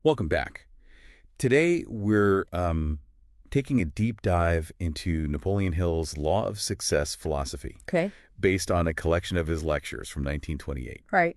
Welcome back. Today, we're taking a deep dive into Napoleon Hill's Law of Success philosophy, Okay. based on a collection of his lectures from 1928. Right.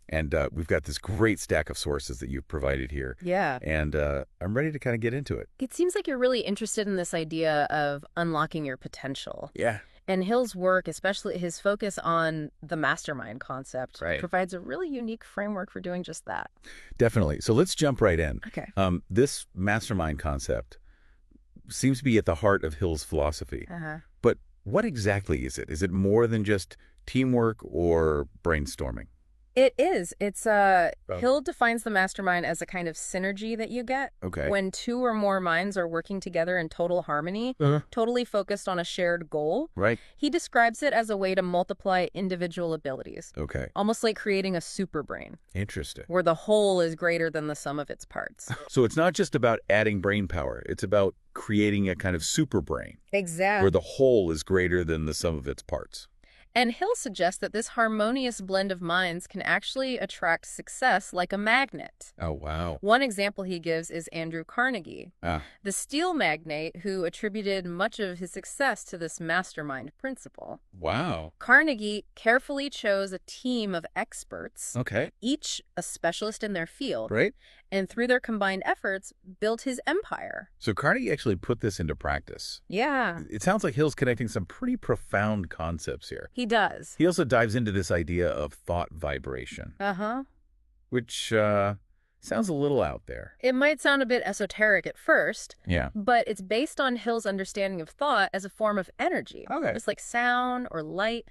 And we've got this great stack of sources that you've provided here. Yeah. And I'm ready to kind of get into it. It seems like you're really interested in this idea of unlocking your potential. Yeah. And Hill's work, especially his focus on the mastermind concept, Right. provides a really unique framework for doing just that. Definitely. So let's jump right in. Okay. This mastermind concept seems to be at the heart of Hill's philosophy. Uh-huh. But what exactly is it? Is it more than just teamwork or brainstorming? It is. Hill defines the mastermind as a kind of synergy that you get Okay. when two or more minds are working together in total harmony, totally focused on a shared goal. Right. He describes it as a way to multiply individual abilities, Okay. almost like creating a super brain, Interesting. where the whole is greater than the sum of its parts. So it's not just about adding brain power. It's about creating a kind of super brain Exactly. where the whole is greater than the sum of its parts. And Hill suggests that this harmonious blend of minds can actually attract success like a magnet. Oh, wow. One example he gives is Andrew Carnegie, Ah, the steel magnate who attributed much of his success to this mastermind principle. wow. Carnegie carefully chose a team of experts, Okay. each a specialist in their field, Right. and through their combined efforts, built his empire. So Carnegie actually put this into practice. Yeah, It sounds like Hill's connecting some pretty profound concepts here. he does. He also dives into this idea of thought vibration, Uh-huh. which sounds a little out there. It might sound a bit esoteric at first, Yeah. but it's based on Hill's understanding of thought as a form of energy. Okay. Just like sound or light.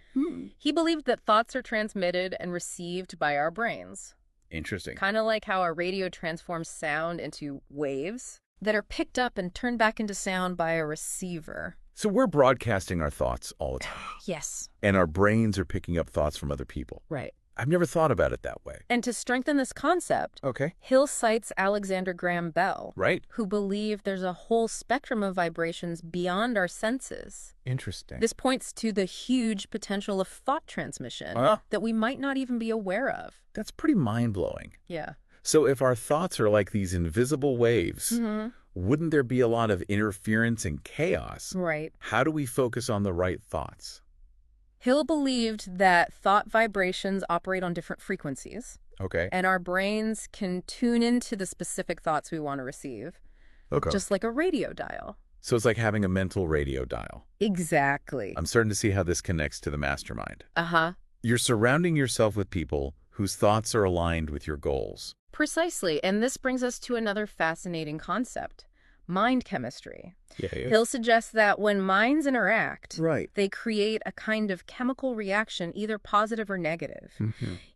He believed that thoughts are transmitted and received by our brains. Interesting. Kind of like how a radio transforms sound into waves that are picked up and turned back into sound by a receiver. So we're broadcasting our thoughts all the time, Yes. and our brains are picking up thoughts from other people. Right. I've never thought about it that way. And to strengthen this concept, Okay. Hill cites Alexander Graham Bell, Right. who believed there's a whole spectrum of vibrations beyond our senses. Interesting. This points to the huge potential of thought transmission that we might not even be aware of. That's pretty mind-blowing. Yeah. So if our thoughts are like these invisible waves, wouldn't there be a lot of interference and chaos? Right. How do we focus on the right thoughts? Hill believed that thought vibrations operate on different frequencies, Okay. and our brains can tune into the specific thoughts we want to receive, Okay. just like a radio dial. So it's like having a mental radio dial. Exactly. I'm starting to see how this connects to the mastermind. Uh-huh. You're surrounding yourself with people whose thoughts are aligned with your goals. Precisely. And this brings us to another fascinating concept, mind chemistry. Yeah. Hill suggests that when minds interact, Right. they create a kind of chemical reaction, either positive or negative.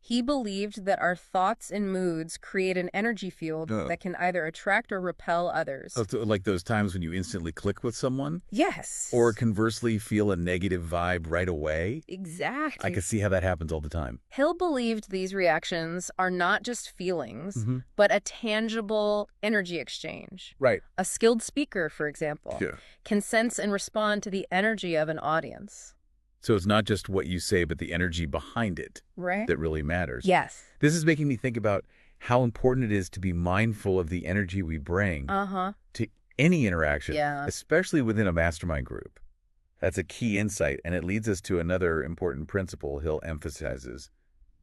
He believed that our thoughts and moods create an energy field that can either attract or repel others. Oh, so like those times when you instantly click with someone? Yes. Or conversely feel a negative vibe right away? Exactly. I can see how that happens all the time. Hill believed these reactions are not just feelings, but a tangible energy exchange. Right. A skilled speaker, for example, Yeah. can sense and respond to the energy of an audience. So it's not just what you say, but the energy behind it Right? that really matters. Yes. This is making me think about how important it is to be mindful of the energy we bring Uh-huh. to any interaction, Yeah. especially within a mastermind group. That's a key insight, and it leads us to another important principle Hill emphasizes: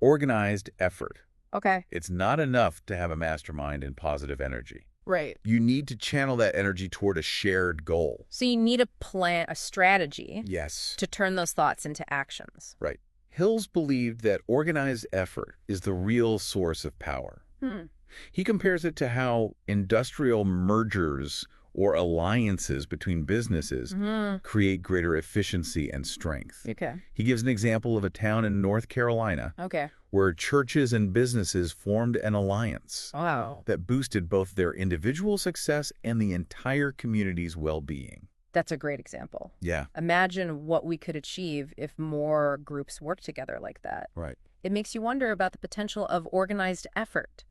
organized effort. Okay. It's not enough to have a mastermind and positive energy. Right. You need to channel that energy toward a shared goal. So you need a plan, a strategy Yes. to turn those thoughts into actions. Right. Hills believed that organized effort is the real source of power. He compares it to how industrial mergers or alliances between businesses create greater efficiency and strength. Okay. He gives an example of a town in North Carolina Okay. where churches and businesses formed an alliance Wow. that boosted both their individual success and the entire community's well-being. That's a great example. Yeah. Imagine what we could achieve if more groups worked together like that. Right. It makes you wonder about the potential of organized effort.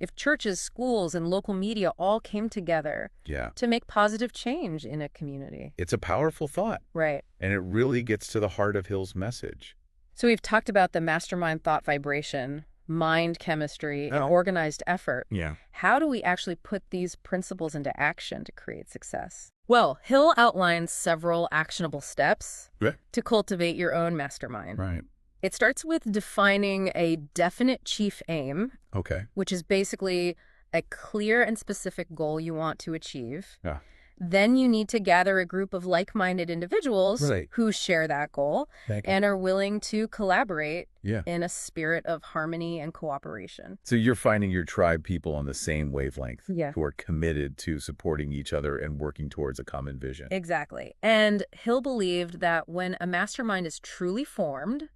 If churches, schools, and local media all came together Yeah. to make positive change in a community. It's a powerful thought, Right. and it really gets to the heart of Hill's message. So we've talked about the mastermind thought vibration, mind chemistry, and organized effort. Yeah. How do we actually put these principles into action to create success? Well, Hill outlines several actionable steps to cultivate your own mastermind. Right. It starts with defining a definite chief aim, which is basically a clear and specific goal you want to achieve. Yeah. Then you need to gather a group of like-minded individuals who share that goal and are willing to collaborate in a spirit of harmony and cooperation. So you're finding your tribe people on the same wavelength Yeah. who are committed to supporting each other and working towards a common vision. Exactly. And Hill believed that when a mastermind is truly formed,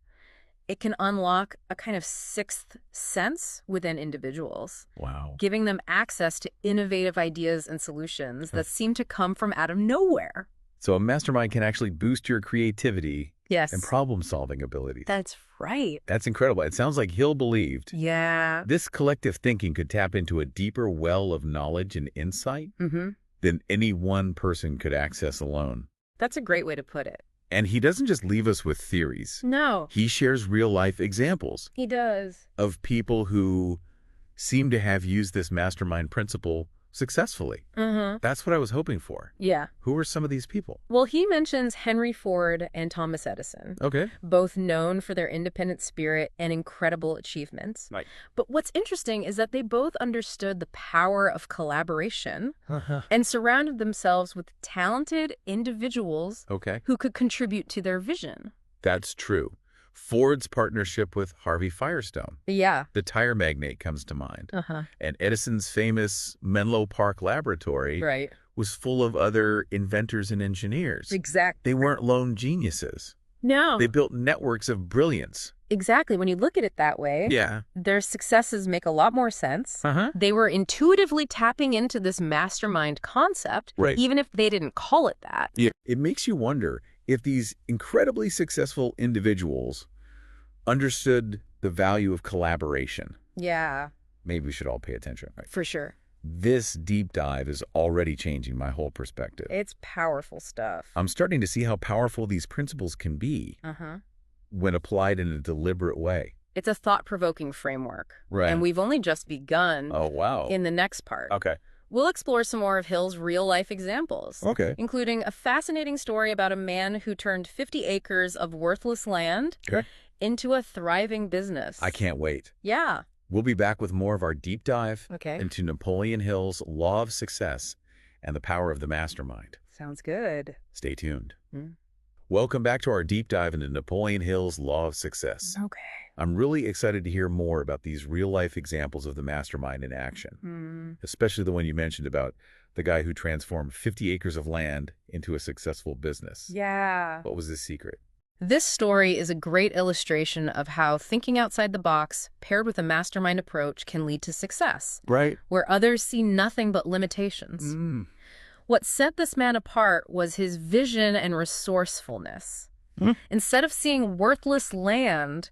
it can unlock a kind of sixth sense within individuals. Wow. Giving them access to innovative ideas and solutions that seem to come from out of nowhere. So a mastermind can actually boost your creativity Yes. and problem-solving abilities. That's right. That's incredible. It sounds like Hill believed This collective thinking could tap into a deeper well of knowledge and insight than any one person could access alone. That's a great way to put it. And he doesn't just leave us with theories. No. He shares real-life examples He does. of people who seem to have used this mastermind principle successfully. That's what I was hoping for. Yeah. Who are some of these people? Well, he mentions Henry Ford and Thomas Edison, both known for their independent spirit and incredible achievements. Right. But what's interesting is that they both understood the power of collaboration and surrounded themselves with talented individuals who could contribute to their vision. That's true. Ford's partnership with Harvey Firestone, Yeah. the tire magnate, comes to mind. And Edison's famous Menlo Park laboratory Right. was full of other inventors and engineers. Exactly. They weren't lone geniuses. No. They built networks of brilliance. Exactly. When you look at it that way, Yeah. their successes make a lot more sense. They were intuitively tapping into this mastermind concept, even if they didn't call it that. Yeah. It makes you wonder if these incredibly successful individuals understood the value of collaboration. Yeah, Maybe we should all pay attention. Right? for sure. This deep dive is already changing my whole perspective. It's powerful stuff. I'm starting to see how powerful these principles can be when applied in a deliberate way. It's a thought-provoking framework. Right. And we've only just begun Oh, wow. in the next part. Okay. We'll explore some more of Hill's real-life examples, including a fascinating story about a man who turned 50 acres of worthless land into a thriving business. I can't wait. Yeah. We'll be back with more of our deep dive Okay. into Napoleon Hill's law of success and the power of the mastermind. Sounds good. Stay tuned. Welcome back to our deep dive into Napoleon Hill's law of success. Okay. I'm really excited to hear more about these real-life examples of the mastermind in action, especially the one you mentioned about the guy who transformed 50 acres of land into a successful business. Yeah. What was his secret? This story is a great illustration of how thinking outside the box, paired with a mastermind approach, can lead to success, Right. where others see nothing but limitations. What set this man apart was his vision and resourcefulness. Instead of seeing worthless land,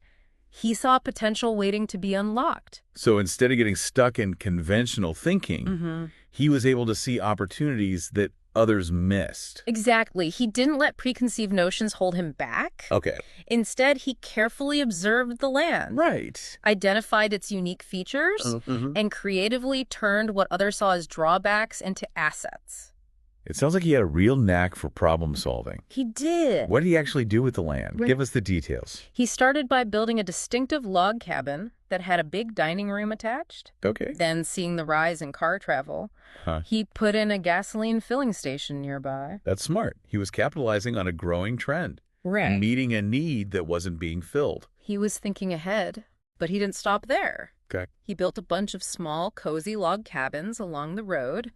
he saw potential waiting to be unlocked. So instead of getting stuck in conventional thinking, he was able to see opportunities that others missed. Exactly. He didn't let preconceived notions hold him back. Okay. Instead, he carefully observed the land, Right. identified its unique features, and creatively turned what others saw as drawbacks into assets. It sounds like he had a real knack for problem solving. He did. What did he actually do with the land? Give us the details. He started by building a distinctive log cabin that had a big dining room attached. Okay. Then, seeing the rise in car travel, he put in a gasoline filling station nearby. That's smart. He was capitalizing on a growing trend, Right. meeting a need that wasn't being filled. He was thinking ahead, but he didn't stop there. Okay. He built a bunch of small, cozy log cabins along the road,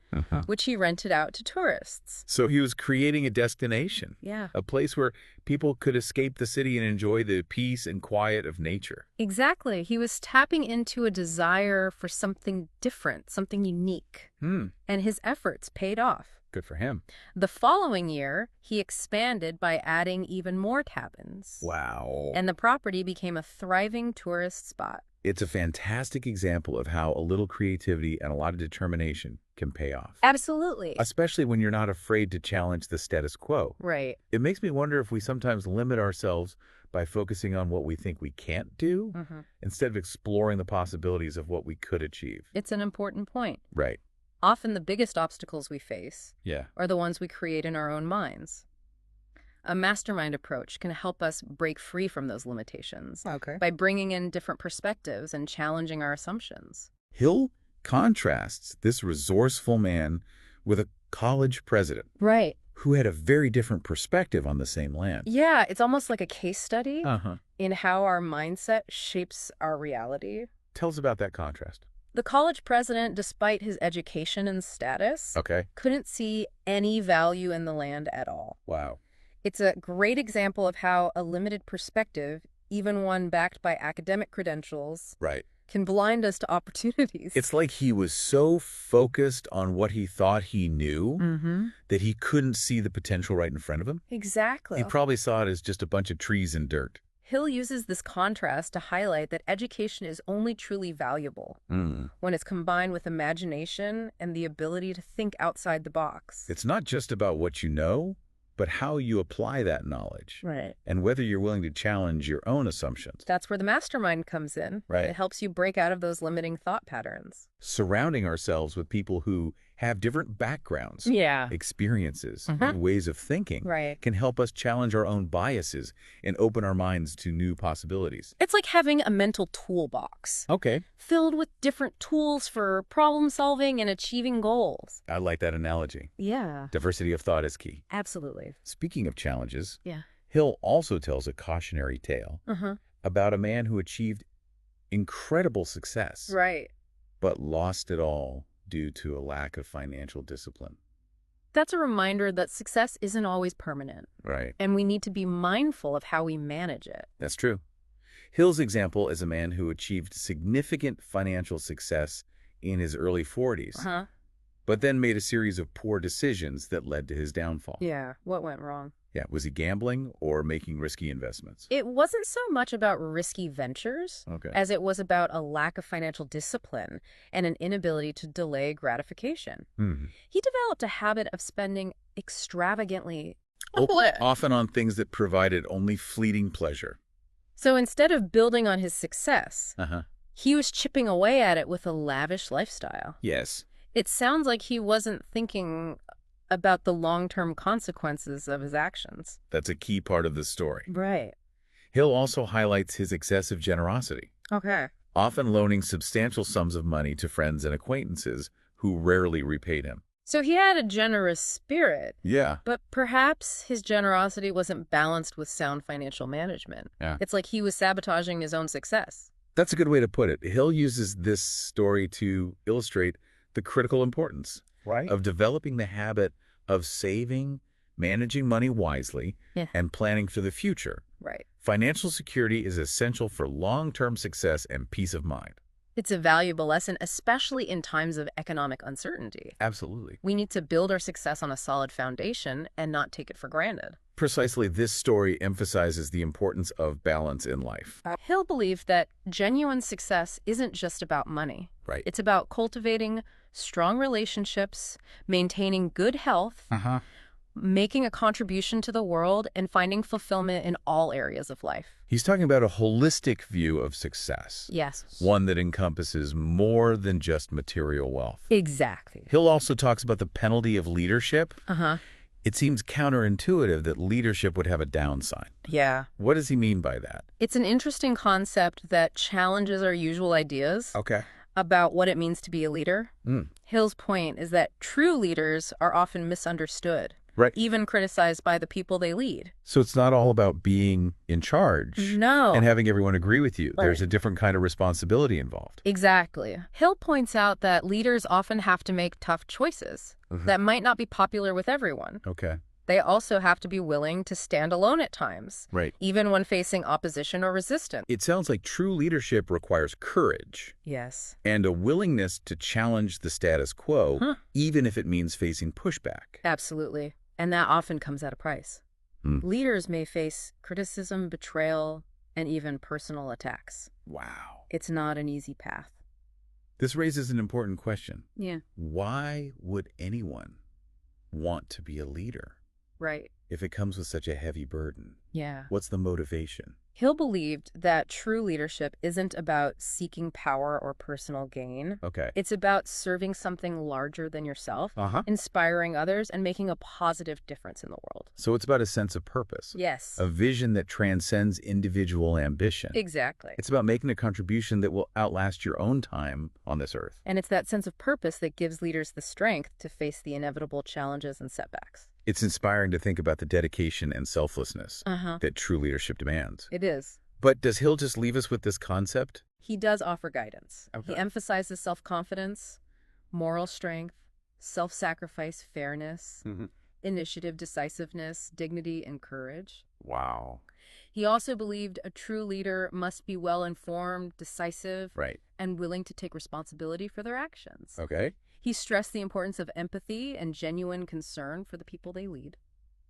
which he rented out to tourists. So he was creating a destination, Yeah. a place where people could escape the city and enjoy the peace and quiet of nature. Exactly. He was tapping into a desire for something different, something unique. And his efforts paid off. Good for him. The following year, he expanded by adding even more cabins. Wow. And the property became a thriving tourist spot. It's a fantastic example of how a little creativity and a lot of determination can pay off. Absolutely. Especially when you're not afraid to challenge the status quo. Right. It makes me wonder if we sometimes limit ourselves by focusing on what we think we can't do instead of exploring the possibilities of what we could achieve. It's an important point. Right. Often the biggest obstacles we face Yeah. are the ones we create in our own minds. A mastermind approach can help us break free from those limitations by bringing in different perspectives and challenging our assumptions. Hill contrasts this resourceful man with a college president. Right. Who had a very different perspective on the same land. Yeah, it's almost like a case study Uh-huh. in how our mindset shapes our reality. Tell us about that contrast. The college president, despite his education and status, couldn't see any value in the land at all. Wow. It's a great example of how a limited perspective, even one backed by academic credentials, can blind us to opportunities. It's like he was so focused on what he thought he knew that he couldn't see the potential right in front of him. Exactly. He probably saw it as just a bunch of trees and dirt. Hill uses this contrast to highlight that education is only truly valuable when it's combined with imagination and the ability to think outside the box. It's not just about what you know, but how you apply that knowledge. Right. And whether you're willing to challenge your own assumptions. That's where the mastermind comes in. Right. It helps you break out of those limiting thought patterns. Surrounding ourselves with people who have different backgrounds, experiences, and ways of thinking can help us challenge our own biases and open our minds to new possibilities. It's like having a mental toolbox. Filled with different tools for problem solving and achieving goals. I like that analogy. Yeah. Diversity of thought is key. Absolutely. Speaking of challenges, Hill also tells a cautionary tale about a man who achieved incredible success, but lost it all due to a lack of financial discipline. That's a reminder that success isn't always permanent. And we need to be mindful of how we manage it. That's true. Hill's example is a man who achieved significant financial success in his early 40s, but then made a series of poor decisions that led to his downfall. Yeah, what went wrong? Yeah, was he gambling or making risky investments? It wasn't so much about risky ventures as it was about a lack of financial discipline and an inability to delay gratification. He developed a habit of spending extravagantly, often on things that provided only fleeting pleasure. So instead of building on his success, he was chipping away at it with a lavish lifestyle. Yes. It sounds like he wasn't thinking about the long-term consequences of his actions. That's a key part of the story. Right. Hill also highlights his excessive generosity, often loaning substantial sums of money to friends and acquaintances who rarely repaid him. So he had a generous spirit. Yeah. But perhaps his generosity wasn't balanced with sound financial management. It's like he was sabotaging his own success. That's a good way to put it. Hill uses this story to illustrate the critical importance of developing the habit of saving, managing money wisely, and planning for the future. Financial security is essential for long-term success and peace of mind. It's a valuable lesson, especially in times of economic uncertainty. Absolutely. We need to build our success on a solid foundation and not take it for granted. Precisely, this story emphasizes the importance of balance in life. Hill believed that genuine success isn't just about money. It's about cultivating strong relationships, maintaining good health, making a contribution to the world, and finding fulfillment in all areas of life. He's talking about a holistic view of success. Yes. One that encompasses more than just material wealth. Exactly. Hill also talks about the penalty of leadership. It seems counterintuitive that leadership would have a downside. Yeah. What does he mean by that? It's an interesting concept that challenges our usual ideas about what it means to be a leader. Hill's point is that true leaders are often misunderstood, even criticized by the people they lead. So it's not all about being in charge and having everyone agree with you. There's a different kind of responsibility involved. Exactly. Hill points out that leaders often have to make tough choices that might not be popular with everyone. They also have to be willing to stand alone at times, even when facing opposition or resistance. It sounds like true leadership requires courage. Yes. And a willingness to challenge the status quo, even if it means facing pushback. Absolutely. And that often comes at a price. Leaders may face criticism, betrayal, and even personal attacks. Wow. It's not an easy path. This raises an important question. Yeah. Why would anyone want to be a leader? Right. If it comes with such a heavy burden? Yeah. What's the motivation? Hill believed that true leadership isn't about seeking power or personal gain. Okay. It's about serving something larger than yourself, Uh-huh. inspiring others, and making a positive difference in the world. So it's about a sense of purpose. Yes. A vision that transcends individual ambition. Exactly. It's about making a contribution that will outlast your own time on this earth. And it's that sense of purpose that gives leaders the strength to face the inevitable challenges and setbacks. It's inspiring to think about the dedication and selflessness Uh-huh. that true leadership demands. It is. But does Hill just leave us with this concept? He does offer guidance. Okay. He emphasizes self-confidence, moral strength, self-sacrifice, fairness, initiative, decisiveness, dignity, and courage. Wow. He also believed a true leader must be well-informed, decisive, Right. and willing to take responsibility for their actions. Okay. He stressed the importance of empathy and genuine concern for the people they lead.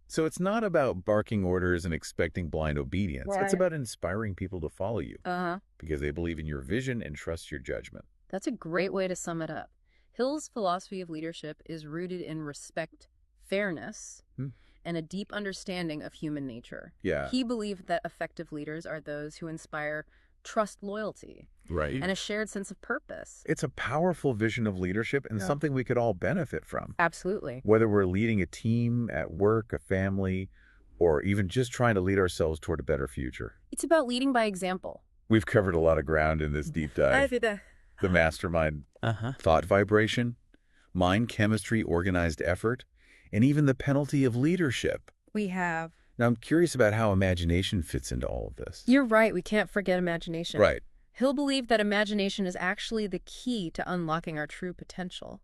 So it's not about barking orders and expecting blind obedience. Right. It's about inspiring people to follow you Uh-huh. because they believe in your vision and trust your judgment. That's a great way to sum it up. Hill's philosophy of leadership is rooted in respect, fairness, and a deep understanding of human nature. Yeah. He believed that effective leaders are those who inspire trust, loyalty, Right. and a shared sense of purpose. It's a powerful vision of leadership and something we could all benefit from. Absolutely. Whether we're leading a team at work, a family, or even just trying to lead ourselves toward a better future. It's about leading by example. We've covered a lot of ground in this deep dive. The mastermind, thought vibration, mind chemistry, organized effort, and even the penalty of leadership. We have. Now, I'm curious about how imagination fits into all of this. You're right. We can't forget imagination. Right. Hill believed that imagination is actually the key to unlocking our true potential.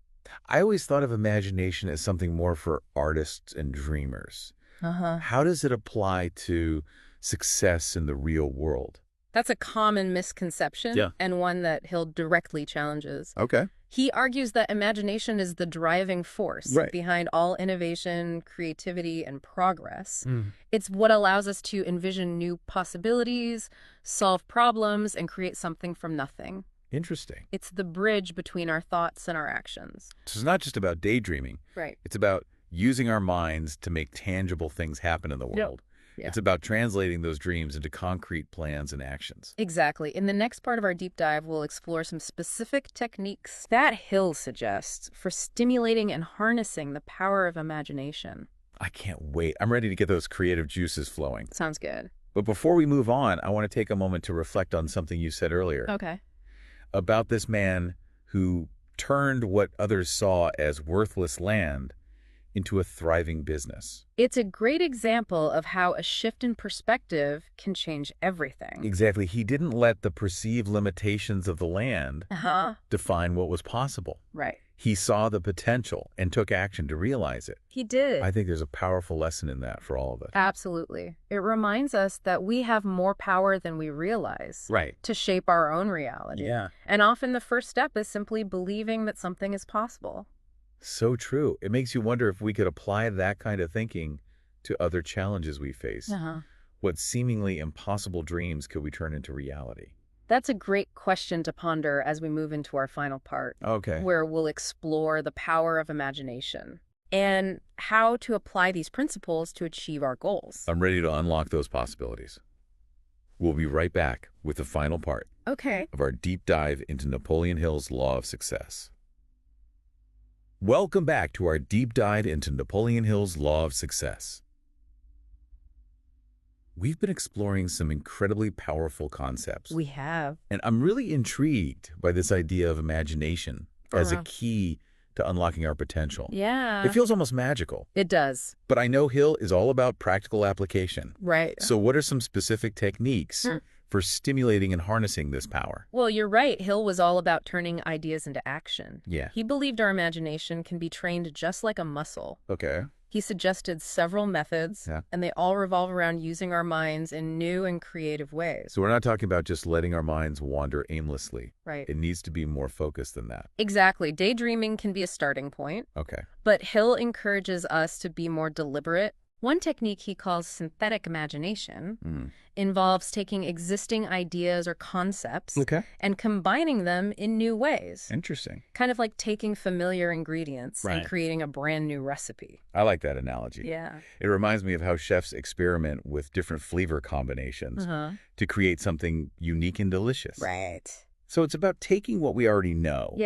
I always thought of imagination as something more for artists and dreamers. How does it apply to success in the real world? That's a common misconception, and one that Hill directly challenges. Okay. He argues that imagination is the driving force behind all innovation, creativity, and progress. It's what allows us to envision new possibilities, solve problems, and create something from nothing. Interesting. It's the bridge between our thoughts and our actions. So it's not just about daydreaming. Right. It's about using our minds to make tangible things happen in the world. Yeah. It's about translating those dreams into concrete plans and actions. Exactly. In the next part of our deep dive, we'll explore some specific techniques that Hill suggests for stimulating and harnessing the power of imagination. I can't wait. I'm ready to get those creative juices flowing. Sounds good. But before we move on, I want to take a moment to reflect on something you said earlier. Okay. About this man who turned what others saw as worthless land into a thriving business. It's a great example of how a shift in perspective can change everything. Exactly. He didn't let the perceived limitations of the land define what was possible. Right. He saw the potential and took action to realize it. He did. I think there's a powerful lesson in that for all of us. Absolutely. It reminds us that we have more power than we realize to shape our own reality. Yeah. And often the first step is simply believing that something is possible. So true. It makes you wonder if we could apply that kind of thinking to other challenges we face. What seemingly impossible dreams could we turn into reality? That's a great question to ponder as we move into our final part, where we'll explore the power of imagination and how to apply these principles to achieve our goals. I'm ready to unlock those possibilities. We'll be right back with the final part of our deep dive into Napoleon Hill's Law of Success. Welcome back to our deep dive into Napoleon Hill's Law of Success. We've been exploring some incredibly powerful concepts. We have. And I'm really intrigued by this idea of imagination as a key to unlocking our potential. Yeah. It feels almost magical. It does. But I know Hill is all about practical application. Right. So what are some specific techniques for stimulating and harnessing this power? Well, you're right. Hill was all about turning ideas into action. Yeah. He believed our imagination can be trained just like a muscle. Okay. He suggested several methods, and they all revolve around using our minds in new and creative ways. So we're not talking about just letting our minds wander aimlessly. Right. It needs to be more focused than that. Exactly. Daydreaming can be a starting point. Okay. But Hill encourages us to be more deliberate, One technique he calls synthetic imagination involves taking existing ideas or concepts and combining them in new ways. Interesting. Kind of like taking familiar ingredients and creating a brand new recipe. I like that analogy. Yeah. It reminds me of how chefs experiment with different flavor combinations to create something unique and delicious. Right. So it's about taking what we already know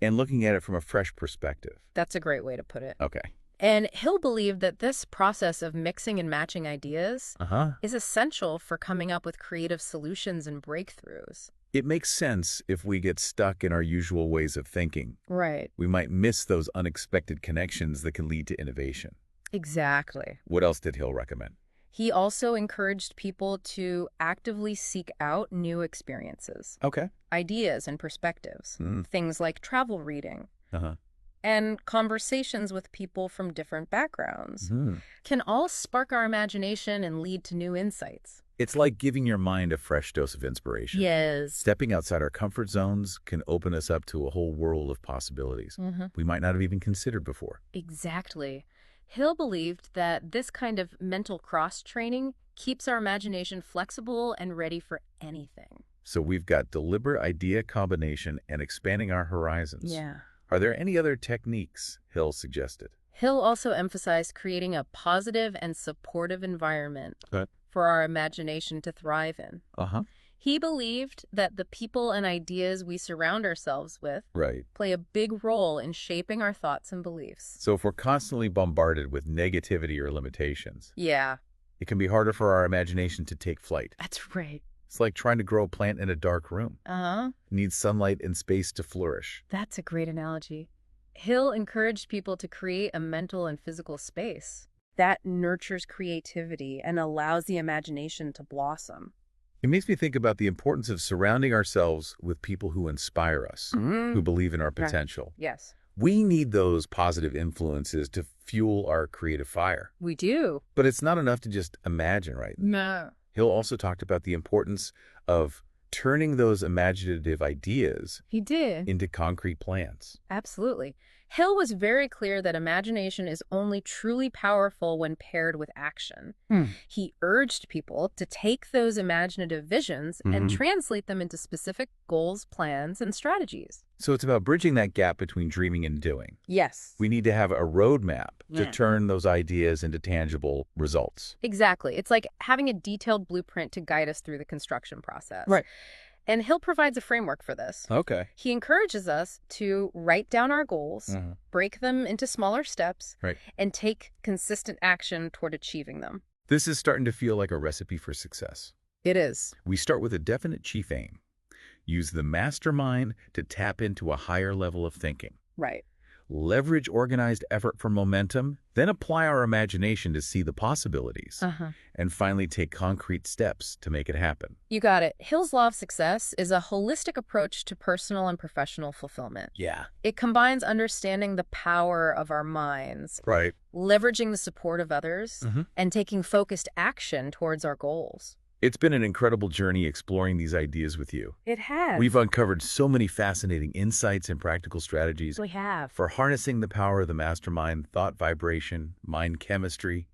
and looking at it from a fresh perspective. That's a great way to put it. Okay. And Hill believed that this process of mixing and matching ideas is essential for coming up with creative solutions and breakthroughs. It makes sense if we get stuck in our usual ways of thinking. Right. We might miss those unexpected connections that can lead to innovation. Exactly. What else did Hill recommend? He also encouraged people to actively seek out new experiences, ideas and perspectives, things like travel reading, and conversations with people from different backgrounds can all spark our imagination and lead to new insights. It's like giving your mind a fresh dose of inspiration. Yes. Stepping outside our comfort zones can open us up to a whole world of possibilities we might not have even considered before. Exactly. Hill believed that this kind of mental cross-training keeps our imagination flexible and ready for anything. So we've got deliberate idea combination and expanding our horizons. Yeah. Are there any other techniques Hill suggested? Hill also emphasized creating a positive and supportive environment for our imagination to thrive in. He believed that the people and ideas we surround ourselves with play a big role in shaping our thoughts and beliefs. So if we're constantly bombarded with negativity or limitations, it can be harder for our imagination to take flight. That's right. It's like trying to grow a plant in a dark room. It needs sunlight and space to flourish. That's a great analogy. Hill encouraged people to create a mental and physical space that nurtures creativity and allows the imagination to blossom. It makes me think about the importance of surrounding ourselves with people who inspire us, who believe in our potential. Yes. We need those positive influences to fuel our creative fire. We do. But it's not enough to just imagine, right? No. Hill also talked about the importance of turning those imaginative ideas into concrete plans. Absolutely. Hill was very clear that imagination is only truly powerful when paired with action. He urged people to take those imaginative visions and translate them into specific goals, plans, and strategies. So it's about bridging that gap between dreaming and doing. Yes. We need to have a roadmap to turn those ideas into tangible results. Exactly. It's like having a detailed blueprint to guide us through the construction process. Right. And Hill provides a framework for this. Okay. He encourages us to write down our goals, break them into smaller steps, and take consistent action toward achieving them. This is starting to feel like a recipe for success. It is. We start with a definite chief aim. Use the mastermind to tap into a higher level of thinking. Right. Leverage organized effort for momentum, then apply our imagination to see the possibilities, and finally take concrete steps to make it happen. You got it. Hill's Law of Success is a holistic approach to personal and professional fulfillment. Yeah. It combines understanding the power of our minds, leveraging the support of others, and taking focused action towards our goals. It's been an incredible journey exploring these ideas with you. It has. We've uncovered so many fascinating insights and practical strategies. We have. For harnessing the power of the mastermind, thought vibration, mind chemistry,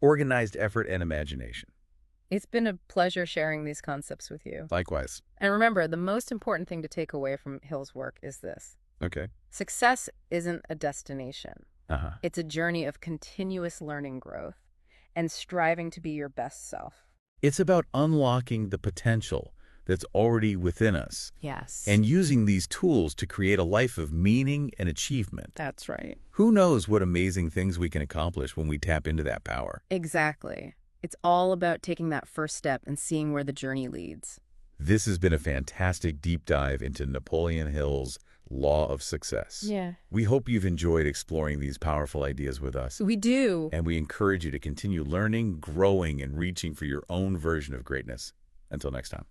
organized effort, and imagination. It's been a pleasure sharing these concepts with you. Likewise. And remember, the most important thing to take away from Hill's work is this. Okay. Success isn't a destination. It's a journey of continuous learning growth and striving to be your best self. It's about unlocking the potential that's already within us. Yes. And using these tools to create a life of meaning and achievement. That's right. Who knows what amazing things we can accomplish when we tap into that power. Exactly. It's all about taking that first step and seeing where the journey leads. This has been a fantastic deep dive into Napoleon Hill's Law of Success. Yeah. We hope you've enjoyed exploring these powerful ideas with us. We do. And we encourage you to continue learning, growing, and reaching for your own version of greatness. Until next time.